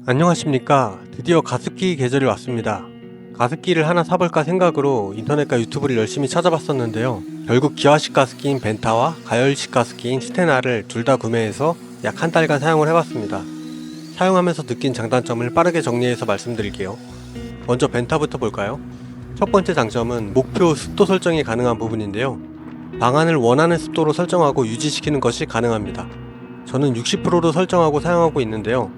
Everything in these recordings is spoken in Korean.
안녕하십니까. 드디어 가습기 계절이 왔습니다. 가습기를 하나 사볼까 생각으로 인터넷과 유튜브를 열심히 찾아봤었는데요. 결국 기화식 가습기인 벤타와 가열식 가습기인 스테나를 둘 다 구매해서 약 한 달간 사용을 해봤습니다. 사용하면서 느낀 장단점을 빠르게 정리해서 말씀드릴게요. 먼저 벤타부터 볼까요? 첫 번째 장점은 목표 습도 설정이 가능한 부분인데요. 방안을 원하는 습도로 설정하고 유지시키는 것이 가능합니다. 저는 60%로 설정하고 사용하고 있는데요.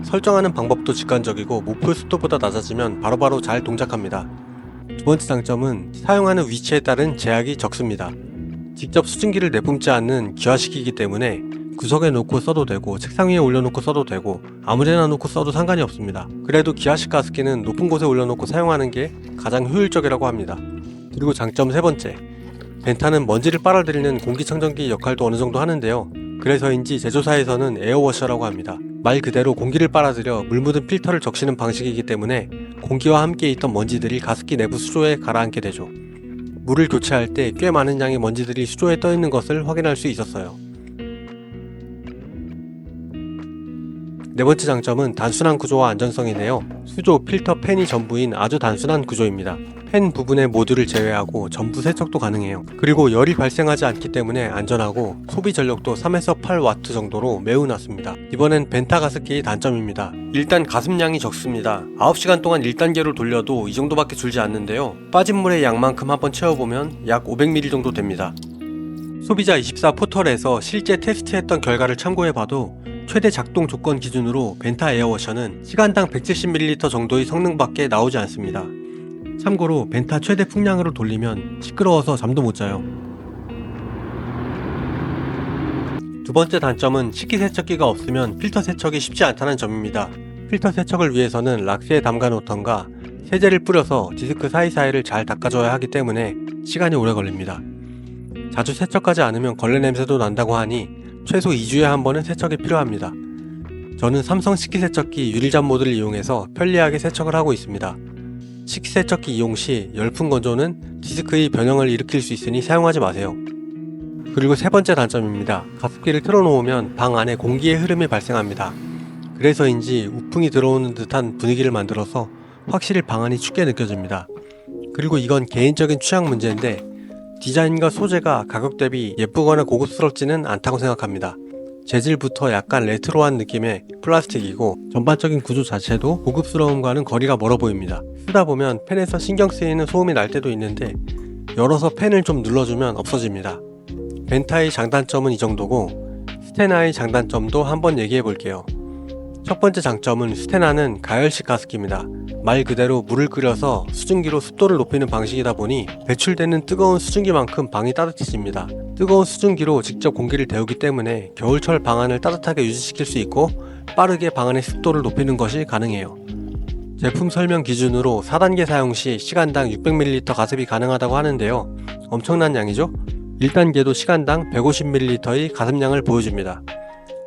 설정하는 방법도 직관적이고 목표 습도보다 낮아지면 바로바로 잘 동작합니다. 두 번째 장점은 사용하는 위치에 따른 제약이 적습니다. 직접 수증기를 내뿜지 않는 기화식이기 때문에 구석에 놓고 써도 되고 책상 위에 올려놓고 써도 되고 아무데나 놓고 써도 상관이 없습니다. 그래도 기화식 가습기는 높은 곳에 올려놓고 사용하는 게 가장 효율적이라고 합니다. 그리고 장점 세 번째, 벤타는 먼지를 빨아들이는 공기청정기 역할도 어느 정도 하는데요. 그래서인지 제조사에서는 에어워셔라고 합니다. 말 그대로 공기를 빨아들여 물 묻은 필터를 적시는 방식이기 때문에 공기와 함께 있던 먼지들이 가습기 내부 수조에 가라앉게 되죠. 물을 교체할 때 꽤 많은 양의 먼지들이 수조에 떠 있는 것을 확인할 수 있었어요. 네 번째 장점은 단순한 구조와 안전성인데요. 수조, 필터, 팬이 전부인 아주 단순한 구조입니다. 팬 부분의 모듈을 제외하고 전부 세척도 가능해요. 그리고 열이 발생하지 않기 때문에 안전하고 소비 전력도 3에서 8W 정도로 매우 낮습니다. 이번엔 벤타 가습기의 단점입니다. 일단 가습량이 적습니다. 9시간 동안 1단계로 돌려도 이 정도밖에 줄지 않는데요. 빠진 물의 양만큼 한번 채워보면 약 500ml 정도 됩니다. 소비자24 포털에서 실제 테스트했던 결과를 참고해봐도 최대 작동 조건 기준으로 벤타 에어워셔는 시간당 170ml 정도의 성능밖에 나오지 않습니다. 참고로 벤타 최대 풍량으로 돌리면 시끄러워서 잠도 못 자요. 두 번째 단점은 식기세척기가 없으면 필터 세척이 쉽지 않다는 점입니다. 필터 세척을 위해서는 락스에 담가 놓던가 세제를 뿌려서 디스크 사이사이를 잘 닦아줘야 하기 때문에 시간이 오래 걸립니다. 자주 세척하지 않으면 걸레 냄새도 난다고 하니 최소 2주에 한 번은 세척이 필요합니다. 저는 삼성 식기세척기 유리잠 모드를 이용해서 편리하게 세척을 하고 있습니다. 식기세척기 이용 시 열풍 건조는 디스크의 변형을 일으킬 수 있으니 사용하지 마세요. 그리고 세 번째 단점입니다. 가습기를 틀어놓으면 방 안에 공기의 흐름이 발생합니다. 그래서인지 우풍이 들어오는 듯한 분위기를 만들어서 확실히 방 안이 춥게 느껴집니다. 그리고 이건 개인적인 취향 문제인데 디자인과 소재가 가격 대비 예쁘거나 고급스럽지는 않다고 생각합니다. 재질부터 약간 레트로한 느낌의 플라스틱이고 전반적인 구조 자체도 고급스러움과는 거리가 멀어 보입니다. 쓰다 보면 팬에서 신경 쓰이는 소음이 날 때도 있는데 열어서 팬을 좀 눌러주면 없어집니다. 벤타의 장단점은 이 정도고 스테나의 장단점도 한번 얘기해 볼게요. 첫 번째 장점은 스테나는 가열식 가습기입니다. 말 그대로 물을 끓여서 수증기로 습도를 높이는 방식이다 보니 배출되는 뜨거운 수증기만큼 방이 따뜻해집니다. 뜨거운 수증기로 직접 공기를 데우기 때문에 겨울철 방안을 따뜻하게 유지시킬 수 있고 빠르게 방안의 습도를 높이는 것이 가능해요. 제품 설명 기준으로 4단계 사용 시 시간당 600ml 가습이 가능하다고 하는데요. 엄청난 양이죠? 1단계도 시간당 150ml의 가습량을 보여줍니다.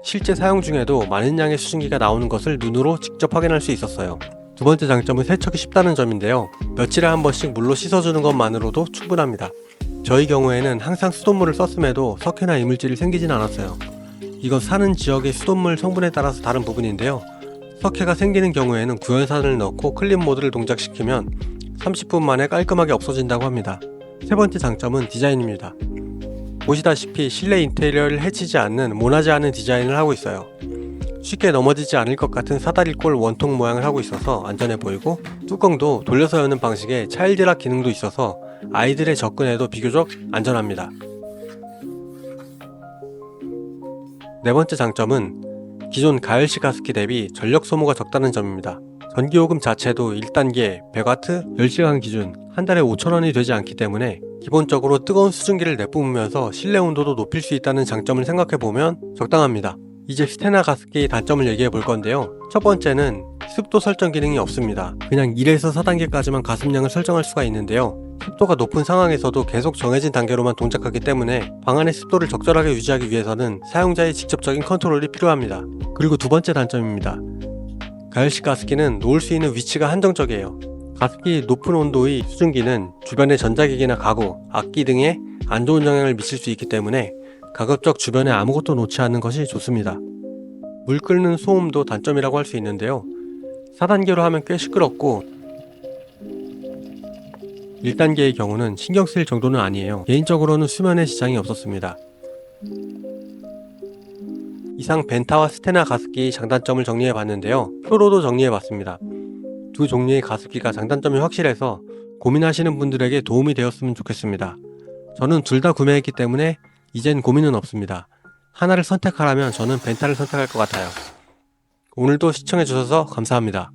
실제 사용 중에도 많은 양의 수증기가 나오는 것을 눈으로 직접 확인할 수 있었어요. 두 번째 장점은 세척이 쉽다는 점인데요. 며칠에 한 번씩 물로 씻어주는 것만으로도 충분합니다. 저희 경우에는 항상 수돗물을 썼음에도 석회나 이물질이 생기진 않았어요. 이건 사는 지역의 수돗물 성분에 따라서 다른 부분인데요. 석회가 생기는 경우에는 구연산을 넣고 클린 모드를 동작시키면 30분 만에 깔끔하게 없어진다고 합니다. 세 번째 장점은 디자인입니다. 보시다시피 실내 인테리어를 해치지 않는 모나지 않은 디자인을 하고 있어요. 쉽게 넘어지지 않을 것 같은 사다리꼴 원통 모양을 하고 있어서 안전해 보이고 뚜껑도 돌려서 여는 방식의 차일드락 기능도 있어서 아이들의 접근에도 비교적 안전합니다. 네 번째 장점은 기존 가열식 가습기 대비 전력 소모가 적다는 점입니다. 전기요금 자체도 1단계 100W 10시간 기준 한 달에 5,000원이 되지 않기 때문에 기본적으로 뜨거운 수증기를 내뿜으면서 실내 온도도 높일 수 있다는 장점을 생각해보면 적당합니다. 이제 스테나 가습기의 단점을 얘기해 볼 건데요. 첫 번째는 습도 설정 기능이 없습니다. 그냥 1에서 4단계까지만 가습량을 설정할 수가 있는데요. 습도가 높은 상황에서도 계속 정해진 단계로만 동작하기 때문에 방 안의 습도를 적절하게 유지하기 위해서는 사용자의 직접적인 컨트롤이 필요합니다. 그리고 두 번째 단점입니다. 가열식 가습기는 놓을 수 있는 위치가 한정적이에요. 가습기 높은 온도의 수증기는 주변의 전자기기나 가구, 악기 등에 안 좋은 영향을 미칠 수 있기 때문에 가급적 주변에 아무것도 놓지 않는 것이 좋습니다. 물 끓는 소음도 단점이라고 할 수 있는데요. 4단계로 하면 꽤 시끄럽고 1단계의 경우는 신경 쓸 정도는 아니에요. 개인적으로는 수면에 지장이 없었습니다. 이상 벤타와 스테나 가습기 장단점을 정리해 봤는데요. 표로도 정리해 봤습니다. 두 종류의 가습기가 장단점이 확실해서 고민하시는 분들에게 도움이 되었으면 좋겠습니다. 저는 둘 다 구매했기 때문에 이젠 고민은 없습니다. 하나를 선택하라면 저는 벤타를 선택할 것 같아요. 오늘도 시청해 주셔서 감사합니다.